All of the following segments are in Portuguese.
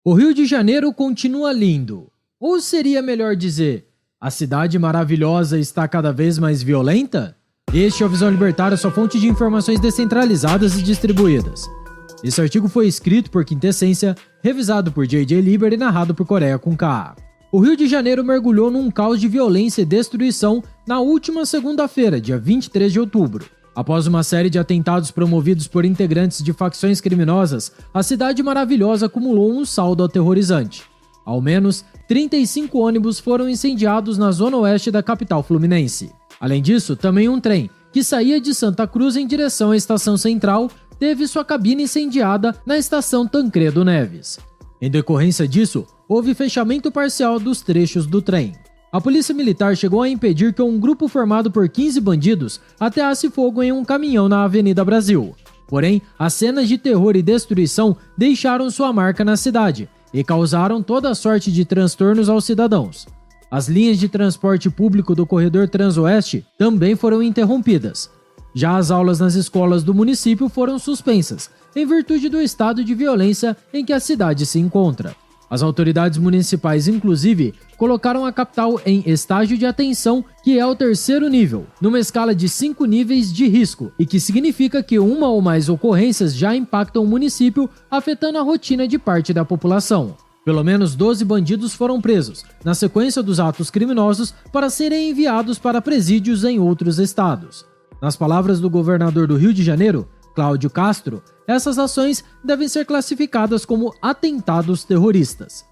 O Rio de Janeiro continua lindo. Ou seria melhor dizer, a cidade maravilhosa está cada vez mais violenta? Este é o Visão Libertária, sua fonte de informações descentralizadas e distribuídas. Esse artigo foi escrito por Quintessência, revisado por JJ Liber e narrado por Coreia com K. O Rio de Janeiro mergulhou num caos de violência e destruição na última segunda-feira, dia 23 de outubro. Após uma série de atentados promovidos por integrantes de facções criminosas, a cidade maravilhosa acumulou um saldo aterrorizante. Ao menos 35 ônibus foram incendiados na zona oeste da capital fluminense. Além disso, também um trem, que saía de Santa Cruz em direção à estação central, teve sua cabine incendiada na estação Tancredo Neves. Em decorrência disso, houve fechamento parcial dos trechos do trem. A polícia militar chegou a impedir que um grupo formado por 15 bandidos ateasse fogo em um caminhão na Avenida Brasil. Porém, as cenas de terror e destruição deixaram sua marca na cidade e causaram toda sorte de transtornos aos cidadãos. As linhas de transporte público do corredor Transoeste também foram interrompidas. Já as aulas nas escolas do município foram suspensas, em virtude do estado de violência em que a cidade se encontra. As autoridades municipais, inclusive, colocaram a capital em estágio de atenção, que é o 3º nível, numa escala de 5 níveis de risco, e que significa que uma ou mais ocorrências já impactam o município, afetando a rotina de parte da população. Pelo menos 12 bandidos foram presos, na sequência dos atos criminosos, para serem enviados para presídios em outros estados. Nas palavras do governador do Rio de Janeiro, Cláudio Castro, essas ações devem ser classificadas como atentados terroristas.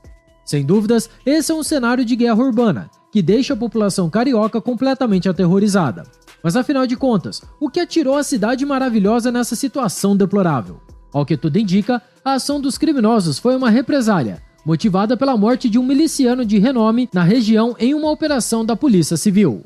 Sem dúvidas, esse é um cenário de guerra urbana, que deixa a população carioca completamente aterrorizada. Mas afinal de contas, o que atirou a cidade maravilhosa nessa situação deplorável? Ao que tudo indica, a ação dos criminosos foi uma represália, motivada pela morte de um miliciano de renome na região em uma operação da Polícia Civil.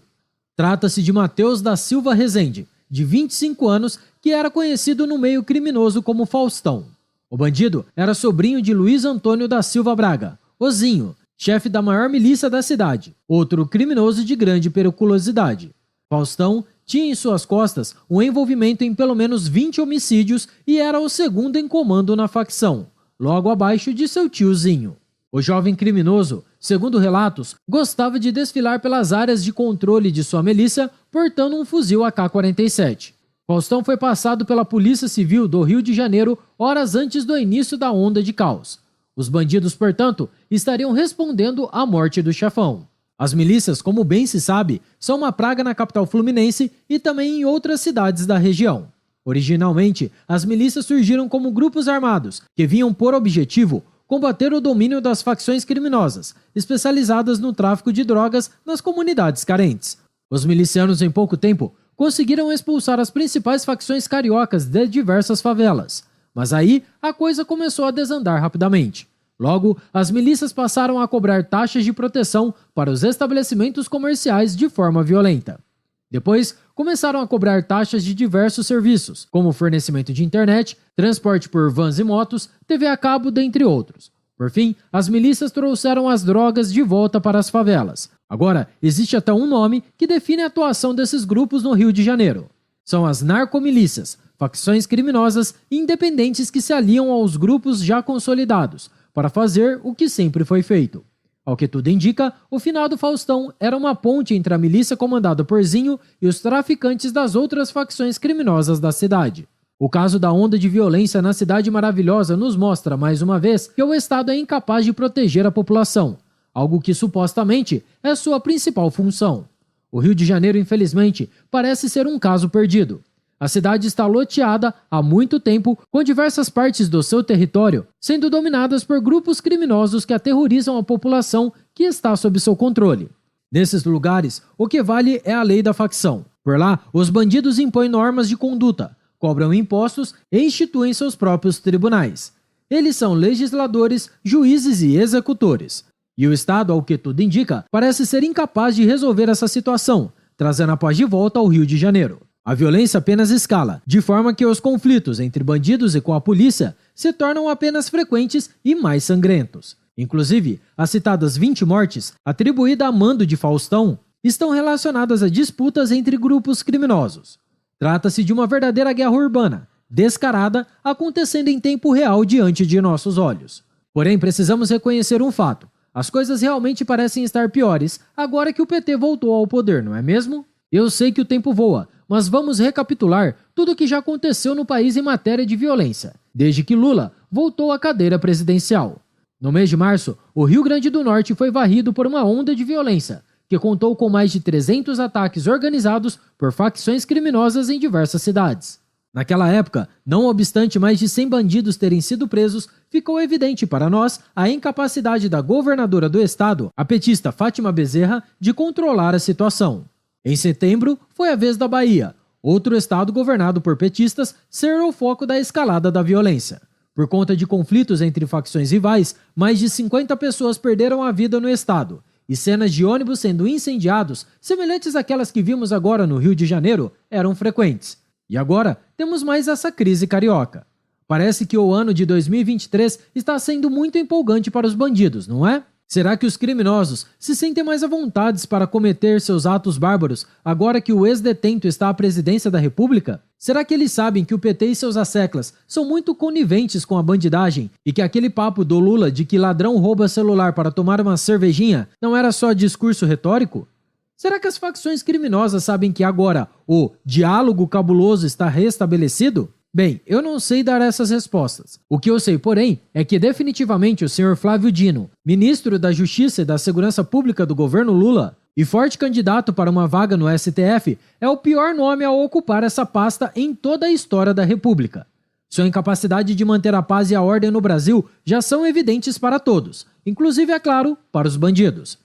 Trata-se de Matheus da Silva Rezende, de 25 anos, que era conhecido no meio criminoso como Faustão. O bandido era sobrinho de Luiz Antônio da Silva Braga, Ozinho, chefe da maior milícia da cidade, outro criminoso de grande periculosidade. Faustão tinha em suas costas um envolvimento em pelo menos 20 homicídios e era o segundo em comando na facção, logo abaixo de seu tiozinho. O jovem criminoso, segundo relatos, gostava de desfilar pelas áreas de controle de sua milícia portando um fuzil AK-47. Faustão foi passado pela Polícia Civil do Rio de Janeiro horas antes do início da onda de caos. Os bandidos, portanto, estariam respondendo à morte do chefão. As milícias, como bem se sabe, são uma praga na capital fluminense e também em outras cidades da região. Originalmente, as milícias surgiram como grupos armados que vinham por objetivo combater o domínio das facções criminosas, especializadas no tráfico de drogas nas comunidades carentes. Os milicianos, em pouco tempo, conseguiram expulsar as principais facções cariocas de diversas favelas. Mas aí, a coisa começou a desandar rapidamente. Logo, as milícias passaram a cobrar taxas de proteção para os estabelecimentos comerciais de forma violenta. Depois, começaram a cobrar taxas de diversos serviços, como fornecimento de internet, transporte por vans e motos, TV a cabo, dentre outros. Por fim, as milícias trouxeram as drogas de volta para as favelas. Agora, existe até um nome que define a atuação desses grupos no Rio de Janeiro. São as narcomilícias, facções criminosas independentes que se aliam aos grupos já consolidados, para fazer o que sempre foi feito. Ao que tudo indica, o finado Faustão era uma ponte entre a milícia comandada por Zinho e os traficantes das outras facções criminosas da cidade. O caso da onda de violência na Cidade Maravilhosa nos mostra, mais uma vez, que o Estado é incapaz de proteger a população, algo que supostamente é sua principal função. O Rio de Janeiro, infelizmente, parece ser um caso perdido. A cidade está loteada há muito tempo, com diversas partes do seu território sendo dominadas por grupos criminosos que aterrorizam a população que está sob seu controle. Nesses lugares, o que vale é a lei da facção. Por lá, os bandidos impõem normas de conduta, cobram impostos e instituem seus próprios tribunais. Eles são legisladores, juízes e executores. E o Estado, ao que tudo indica, parece ser incapaz de resolver essa situação, trazendo a paz de volta ao Rio de Janeiro. A violência apenas escala, de forma que os conflitos entre bandidos e com a polícia se tornam apenas frequentes e mais sangrentos. Inclusive, as citadas 20 mortes, atribuídas a mando de Faustão, estão relacionadas a disputas entre grupos criminosos. Trata-se de uma verdadeira guerra urbana, descarada, acontecendo em tempo real diante de nossos olhos. Porém, precisamos reconhecer um fato. As coisas realmente parecem estar piores agora que o PT voltou ao poder, não é mesmo? Eu sei que o tempo voa, mas vamos recapitular tudo o que já aconteceu no país em matéria de violência, desde que Lula voltou à cadeira presidencial. No mês de março, o Rio Grande do Norte foi varrido por uma onda de violência, que contou com mais de 300 ataques organizados por facções criminosas em diversas cidades. Naquela época, não obstante mais de 100 bandidos terem sido presos, ficou evidente para nós a incapacidade da governadora do estado, a petista Fátima Bezerra, de controlar a situação. Em setembro, foi a vez da Bahia, outro estado governado por petistas, ser o foco da escalada da violência. Por conta de conflitos entre facções rivais, mais de 50 pessoas perderam a vida no estado, e cenas de ônibus sendo incendiados, semelhantes àquelas que vimos agora no Rio de Janeiro, eram frequentes. E agora, temos mais essa crise carioca. Parece que o ano de 2023 está sendo muito empolgante para os bandidos, não é? Será que os criminosos se sentem mais à vontade para cometer seus atos bárbaros agora que o ex-detento está à presidência da República? Será que eles sabem que o PT e seus asseclas são muito coniventes com a bandidagem e que aquele papo do Lula de que ladrão rouba celular para tomar uma cervejinha não era só discurso retórico? Será que as facções criminosas sabem que agora o diálogo cabuloso está restabelecido? Bem, eu não sei dar essas respostas. O que eu sei, porém, é que definitivamente o Sr. Flávio Dino, ministro da Justiça e da Segurança Pública do governo Lula, e forte candidato para uma vaga no STF, é o pior nome a ocupar essa pasta em toda a história da República. Sua incapacidade de manter a paz e a ordem no Brasil já são evidentes para todos, inclusive, é claro, para os bandidos.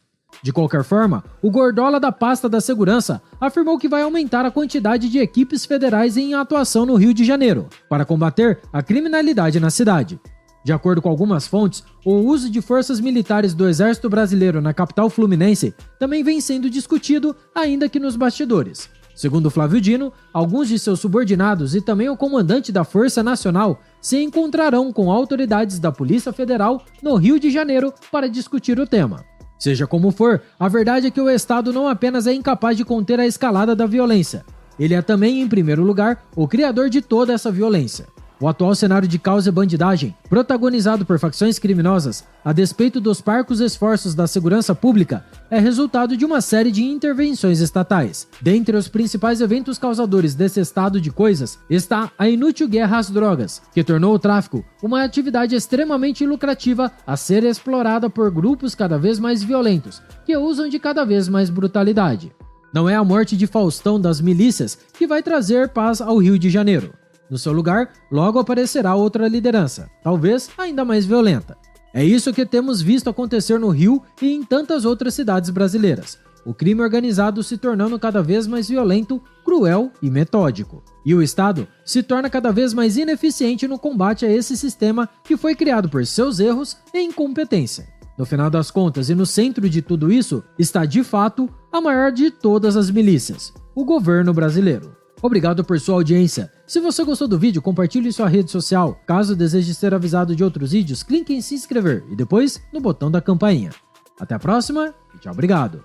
De qualquer forma, o Gordola da pasta da segurança afirmou que vai aumentar a quantidade de equipes federais em atuação no Rio de Janeiro, para combater a criminalidade na cidade. De acordo com algumas fontes, o uso de forças militares do Exército Brasileiro na capital fluminense também vem sendo discutido, ainda que nos bastidores. Segundo Flávio Dino, alguns de seus subordinados e também o comandante da Força Nacional se encontrarão com autoridades da Polícia Federal no Rio de Janeiro para discutir o tema. Seja como for, a verdade é que o Estado não apenas é incapaz de conter a escalada da violência, ele é também, em primeiro lugar, o criador de toda essa violência. O atual cenário de caos e bandidagem, protagonizado por facções criminosas, a despeito dos parcos esforços da segurança pública, é resultado de uma série de intervenções estatais. Dentre os principais eventos causadores desse estado de coisas está a inútil guerra às drogas, que tornou o tráfico uma atividade extremamente lucrativa a ser explorada por grupos cada vez mais violentos, que usam de cada vez mais brutalidade. Não é a morte de Faustão das milícias que vai trazer paz ao Rio de Janeiro. No seu lugar, logo aparecerá outra liderança, talvez ainda mais violenta. É isso que temos visto acontecer no Rio e em tantas outras cidades brasileiras. O crime organizado se tornando cada vez mais violento, cruel e metódico. E o Estado se torna cada vez mais ineficiente no combate a esse sistema que foi criado por seus erros e incompetência. No final das contas e no centro de tudo isso está, de fato, a maior de todas as milícias, o governo brasileiro. Obrigado por sua audiência. Se você gostou do vídeo, compartilhe em sua rede social. Caso deseje ser avisado de outros vídeos, clique em se inscrever e depois no botão da campainha. Até a próxima e tchau, obrigado.